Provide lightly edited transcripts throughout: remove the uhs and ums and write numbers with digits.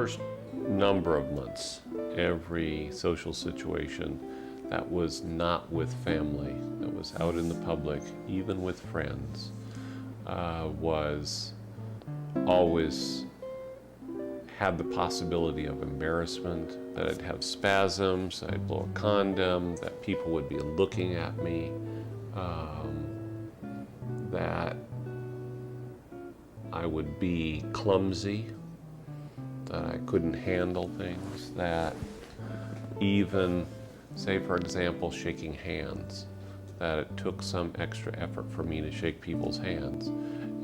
first number of months, every social situation that was not with family, that was out in the public, even with friends, was always had the possibility of embarrassment, that I'd have spasms, that I'd blow a condom, that people would be looking at me, that I would be clumsy, that I couldn't handle things, that even, say for example, shaking hands, that it took some extra effort for me to shake people's hands.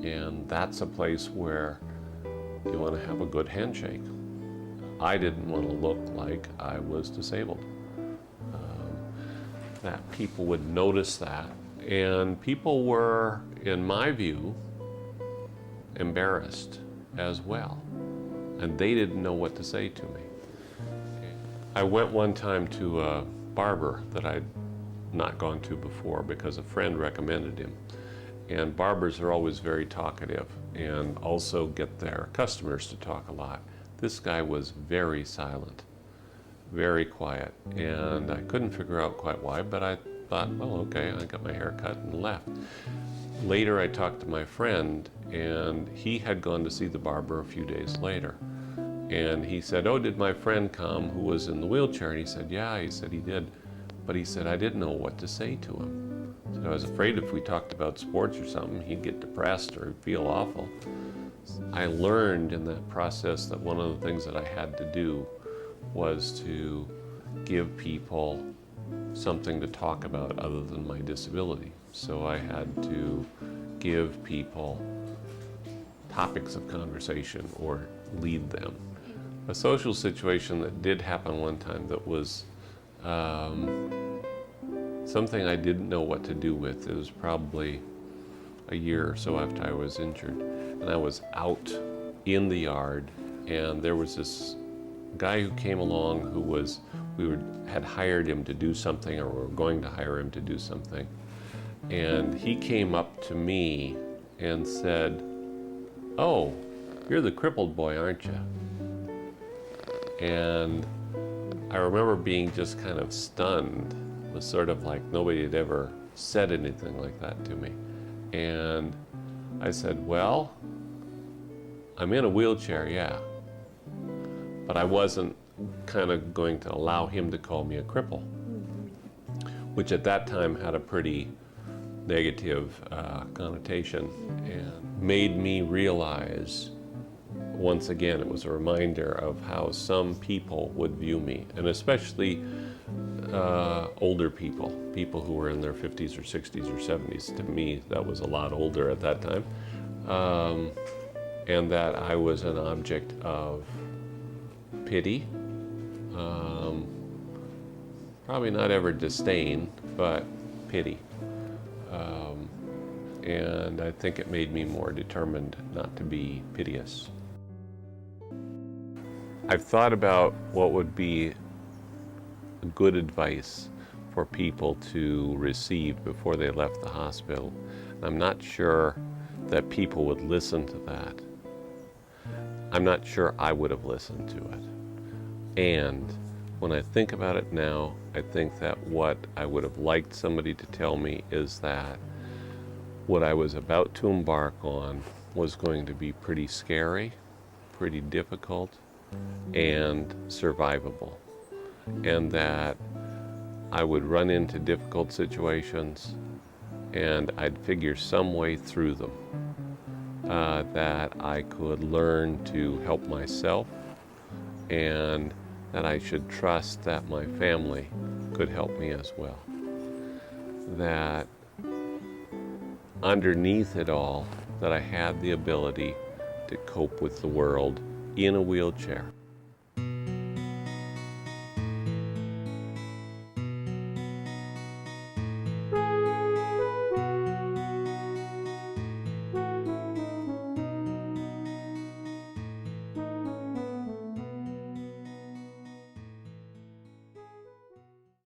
And that's a place where you want to have a good handshake. I didn't want to look like I was disabled. That people would notice that, and people were, in my view, embarrassed as well, and they didn't know what to say to me. I went one time to a barber that I'd not gone to before because a friend recommended him. And barbers are always very talkative and also get their customers to talk a lot. This guy was very silent, very quiet, and I couldn't figure out quite why, but I thought, well, okay, I got my hair cut and left. Later I talked to my friend, and he had gone to see the barber a few days later. And he said, oh, did my friend come who was in the wheelchair? And he said, yeah, he said he did. But he said, I didn't know what to say to him. So I was afraid if we talked about sports or something, he'd get depressed or feel awful. I learned in that process that one of the things that I had to do was to give people something to talk about other than my disability. So I had to give people topics of conversation or lead them. A social situation that did happen one time that was something I didn't know what to do with. It was probably a year or so after I was injured, and I was out in the yard, and there was this guy who came along who was, had hired him to do something, or were going to hire him to do something, and he came up to me and said, oh, you're the crippled boy, aren't you? And I remember being just kind of stunned. It was sort of like nobody had ever said anything like that to me. And I said, well, I'm in a wheelchair, yeah. But I wasn't kind of going to allow him to call me a cripple, which at that time had a pretty negative connotation, and made me realize, once again, it was a reminder of how some people would view me, and especially older people, people who were in their 50s or 60s or 70s. To me, that was a lot older at that time, and that I was an object of pity, probably not ever disdain, but pity. And I think it made me more determined not to be piteous. I've thought about what would be good advice for people to receive before they left the hospital. I'm not sure that people would listen to that. I'm not sure I would have listened to it. And when I think about it now, I think that what I would have liked somebody to tell me is that what I was about to embark on was going to be pretty scary, pretty difficult, and survivable. And that I would run into difficult situations and I'd figure some way through them. That I could learn to help myself, and that I should trust that my family could help me as well. That underneath it all, that I had the ability to cope with the world in a wheelchair.